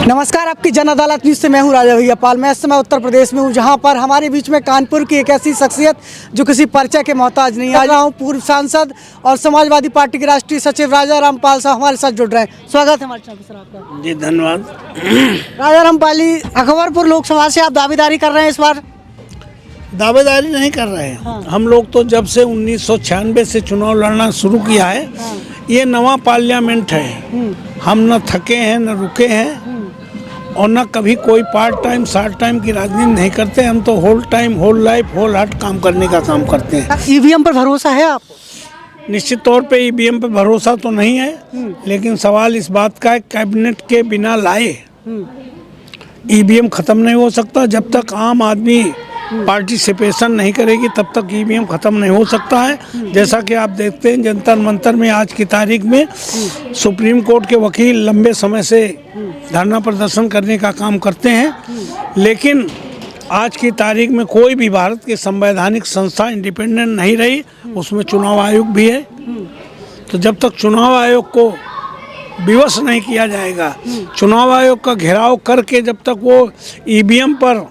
नमस्कार, आपकी जन अदालत न्यूज़ से मैं हूं राजा भैया पाल। मैं इस समय उत्तर प्रदेश में हूं, जहां पर हमारे बीच में कानपुर की एक ऐसी शख्सियत जो किसी परिचय के मोहताज नहीं। आज रहा हूं पूर्व सांसद और समाजवादी पार्टी के राष्ट्रीय सचिव राजा रामपाल साहब हमारे साथ जुड़ रहे हैं। स्वागत है हमारे चैनल पर सर आपका। जी धन्यवाद। राजा रामपाल जी, अकबरपुर लोकसभा से आप दावेदारी कर रहे हैं इस बार? दावेदारी नहीं कर रहे हैं। हाँ। हम लोग तो जब से 1996 से चुनाव लड़ना शुरू किया है, ये नवा पार्लियामेंट है। हम न थके हैं न रुके हैं और न कभी कोई पार्ट टाइम शार्ट टाइम की राजनीति नहीं करते। हम तो whole time, whole life, whole heart काम करने का काम करते हैं। ईवीएम पर भरोसा है आपको? निश्चित तौर पे ईवीएम पे भरोसा तो नहीं है, लेकिन सवाल इस बात का है, कैबिनेट के बिना लाए ईवीएम खत्म नहीं हो सकता। जब तक आम आदमी पार्टिसिपेशन नहीं करेगी तब तक ईवीएम खत्म नहीं हो सकता है। जैसा कि आप देखते हैं, जंतर मंतर में आज की तारीख में सुप्रीम कोर्ट के वकील लंबे समय से धरना प्रदर्शन करने का काम करते हैं, लेकिन आज की तारीख में कोई भी भारत की संवैधानिक संस्था इंडिपेंडेंट नहीं रही। उसमें चुनाव आयोग भी है। तो जब तक चुनाव आयोग को विवश नहीं किया जाएगा, चुनाव आयोग का घेराव करके जब तक वो ईवीएम पर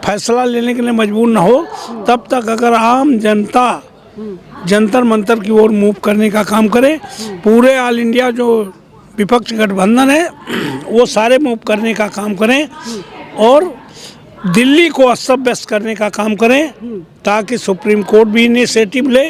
फैसला लेने के लिए मजबूर न हो, तब तक अगर आम जनता जंतर मंतर की ओर मूव करने का काम करे, पूरे ऑल इंडिया जो विपक्ष गठबंधन है वो सारे मूव करने का काम करें और दिल्ली को अस्त व्यस्त करने का काम करें, ताकि सुप्रीम कोर्ट भी इनिशिएटिव ले,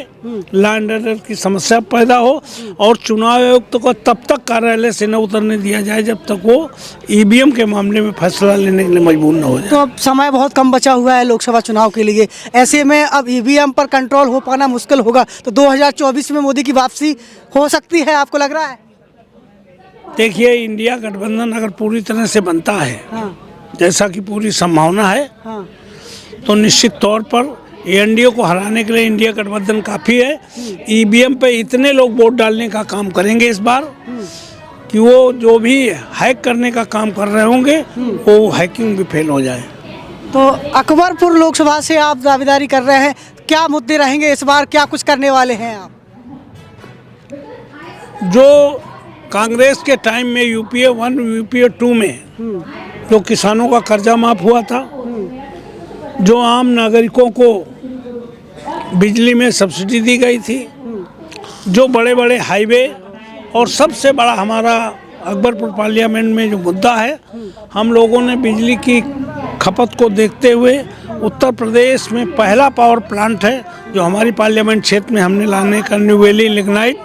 लॉ एंड ऑर्डर की समस्या पैदा हो और चुनाव आयोग को तब तक कार्यालय से न उतरने दिया जाए जब तक वो ईवीएम के मामले में फैसला लेने के लिए मजबूर न हो जाए। तो अब समय बहुत कम बचा हुआ है लोकसभा चुनाव के लिए, ऐसे में अब ईवीएम पर कंट्रोल हो पाना मुश्किल होगा। तो 2024 में मोदी की वापसी हो सकती है, आपको लग रहा है? देखिए, इंडिया गठबंधन अगर पूरी तरह से बनता है, जैसा कि पूरी संभावना है, तो निश्चित तौर पर एनडीए को हराने के लिए इंडिया गठबंधन काफ़ी है। ईवीएम पे इतने लोग वोट डालने का काम करेंगे इस बार कि वो जो भी हैक करने का काम कर रहे होंगे वो हैकिंग भी फेल हो जाए। तो अकबरपुर लोकसभा से आप दावेदारी कर रहे हैं, क्या मुद्दे रहेंगे इस बार, क्या कुछ करने वाले हैं आप? जो कांग्रेस के टाइम में यूपीए 1 यूपीए 2 में जो किसानों का कर्जा माफ हुआ था, जो आम नागरिकों को बिजली में सब्सिडी दी गई थी, जो बड़े बड़े हाईवे और सबसे बड़ा हमारा अकबरपुर पार्लियामेंट में जो मुद्दा है, हम लोगों ने बिजली की खपत को देखते हुए उत्तर प्रदेश में पहला पावर प्लांट है जो हमारी पार्लियामेंट क्षेत्र में हमने लाने का न्यू वैली लिग्नाइट,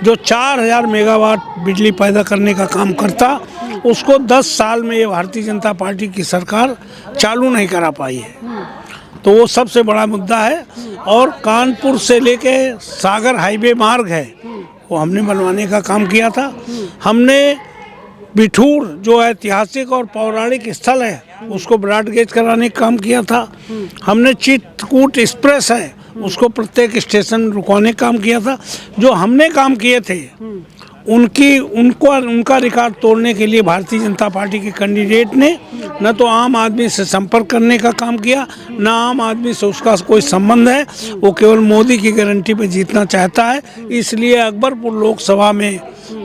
जो 4000 मेगावाट बिजली पैदा करने का काम करता, उसको 10 साल में ये भारतीय जनता पार्टी की सरकार चालू नहीं करा पाई है। तो वो सबसे बड़ा मुद्दा है। और कानपुर से लेके सागर हाईवे मार्ग है, वो हमने बनवाने का काम किया था। हमने बिठूर जो ऐतिहासिक और पौराणिक स्थल है उसको ब्रॉड गेज कराने का काम किया था। हमने चित्रकूट एक्सप्रेस है उसको प्रत्येक स्टेशन रुकवाने का काम किया था। जो हमने काम किए थे उनका रिकॉर्ड तोड़ने के लिए भारतीय जनता पार्टी के कैंडिडेट ने न तो आम आदमी से संपर्क करने का काम किया, न आम आदमी से उसका कोई संबंध है। वो केवल मोदी की गारंटी पे जीतना चाहता है। इसलिए अकबरपुर लोकसभा में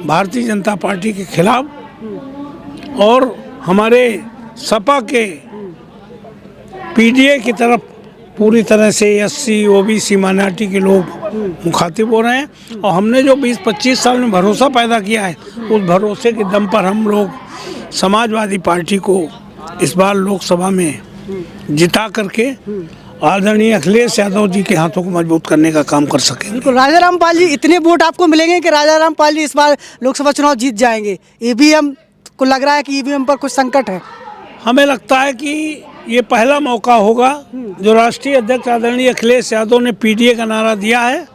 भारतीय जनता पार्टी के खिलाफ और हमारे सपा के पीडीए की तरफ पूरी तरह से एससी ओबीसी माइनॉरिटी के लोग मुखातिब हो रहे हैं। और हमने जो 20-25 साल में भरोसा पैदा किया है, उस भरोसे के दम पर हम लोग समाजवादी पार्टी को इस बार लोकसभा में जिता करके आदरणीय अखिलेश यादव जी के हाथों को मजबूत करने का काम कर सकेंगे। बिल्कुल। राजा रामपाल जी, इतने वोट आपको मिलेंगे कि राजा रामपाल जी इस बार लोकसभा चुनाव जीत जाएंगे? ईवीएम को लग रहा है कि ईवीएम पर कुछ संकट है? हमें लगता है कि ये पहला मौका होगा जो राष्ट्रीय अध्यक्ष आदरणीय अखिलेश यादव ने पीडीए का नारा दिया है।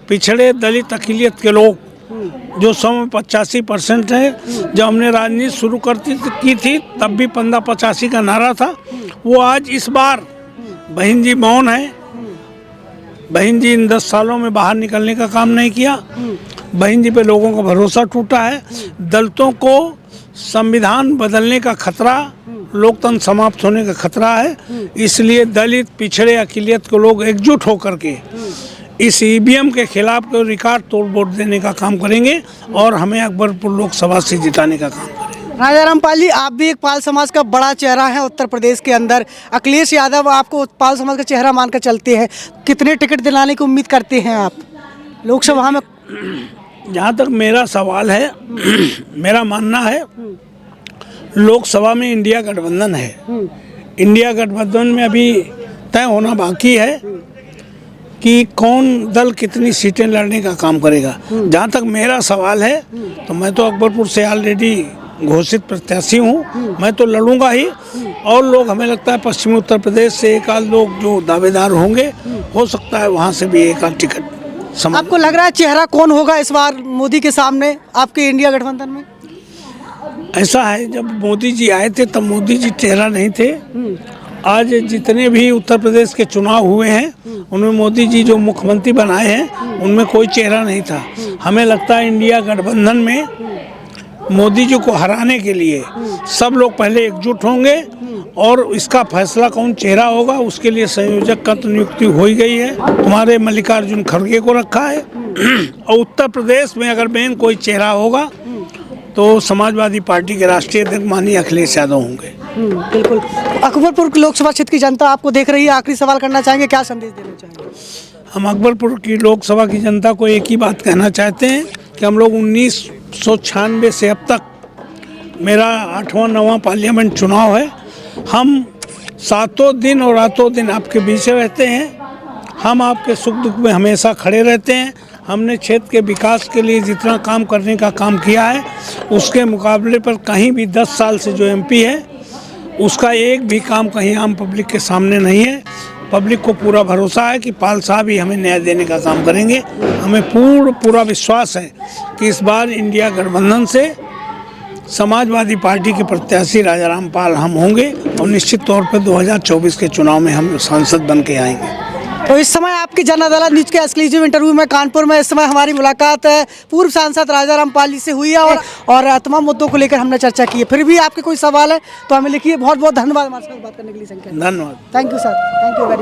पिछड़े दलित अक़लियत के लोग जो 185% है, जब हमने राजनीति शुरू की थी तब भी 15-85 का नारा था। वो आज इस बार बहन जी मौन है। बहन जी इन 10 सालों में बाहर निकलने का काम नहीं किया। बहन जी पे लोगों का भरोसा टूटा है। दलितों को संविधान बदलने का खतरा, लोकतंत्र समाप्त होने का खतरा है। इसलिए दलित पिछड़े अक़लियत के लोग एकजुट होकर के इस ईवीएम के खिलाफ रिकॉर्ड तोड़ वोट देने का काम करेंगे और हमें अकबरपुर लोकसभा से जिताने का काम करेंगे। राजा रामपाल जी, आप भी एक पाल समाज का बड़ा चेहरा है उत्तर प्रदेश के अंदर। अखिलेश यादव आपको पाल समाज का चेहरा मानकर चलते हैं, कितने टिकट दिलाने की उम्मीद करते हैं आप लोकसभा में? जहाँ तक मेरा सवाल है, मेरा मानना है लोकसभा में इंडिया गठबंधन है। इंडिया गठबंधन में अभी तय होना बाकी है कि कौन दल कितनी सीटें लड़ने का काम करेगा। जहाँ तक मेरा सवाल है तो मैं तो अकबरपुर से ऑलरेडी घोषित प्रत्याशी हूँ, मैं तो लड़ूंगा ही। और लोग, हमें लगता है पश्चिमी उत्तर प्रदेश से एक आध लोग जो दावेदार होंगे, हो सकता है वहाँ से भी एक आध टिकट समझ। आपको लग रहा है चेहरा कौन होगा इस बार मोदी के सामने आपके इंडिया गठबंधन में? ऐसा है, जब मोदी जी आए थे तब मोदी जी चेहरा नहीं थे। आज जितने भी उत्तर प्रदेश के चुनाव हुए हैं उनमें मोदी जी जो मुख्यमंत्री बनाए हैं उनमें कोई चेहरा नहीं था। हमें लगता है इंडिया गठबंधन में मोदी जी को हराने के लिए सब लोग पहले एकजुट होंगे और इसका फैसला कौन चेहरा होगा उसके लिए संयोजक का तो नियुक्ति हो ही गई है। तुम्हारे मल्लिकार्जुन खड़गे को रखा है। और उत्तर प्रदेश में अगर मेन कोई चेहरा होगा तो समाजवादी पार्टी के राष्ट्रीय अध्यक्ष माननीय अखिलेश यादव होंगे। बिल्कुल। अकबरपुर लोकसभा क्षेत्र की जनता आपको देख रही है, आखिरी सवाल करना चाहेंगे, क्या संदेश देना चाहेंगे? हम अकबरपुर की लोकसभा की जनता को एक ही बात कहना चाहते हैं कि हम लोग 1996 से अब तक मेरा 8वां 9वां पार्लियामेंट चुनाव है। हम सातों दिन और रातों दिन आपके बीच रहते हैं। हम आपके सुख दुख में हमेशा खड़े रहते हैं। हमने क्षेत्र के विकास के लिए जितना काम करने का काम किया है उसके मुकाबले पर कहीं भी 10 साल से जो एमपी है उसका एक भी काम कहीं आम पब्लिक के सामने नहीं है। पब्लिक को पूरा भरोसा है कि पाल साहब ही हमें न्याय देने का काम करेंगे। हमें पूरा विश्वास है कि इस बार इंडिया गठबंधन से समाजवादी पार्टी के प्रत्याशी राजा रामपाल हम होंगे और निश्चित तौर पर 2024 के चुनाव में हम सांसद बन के आएंगे। तो इस समय आपकी जन अदालत न्यूज के एक्सक्लूसिव इंटरव्यू में कानपुर में इस समय हमारी मुलाकात है पूर्व सांसद राजा रामपाल जी से हुई है और तमाम मुद्दों को लेकर हमने चर्चा की है। फिर भी आपके कोई सवाल है तो हमें लिखिए। बहुत बहुत धन्यवाद हमारे साथ बात करने के लिए। संख्या धन्यवाद। Thank you sir, thank you very much.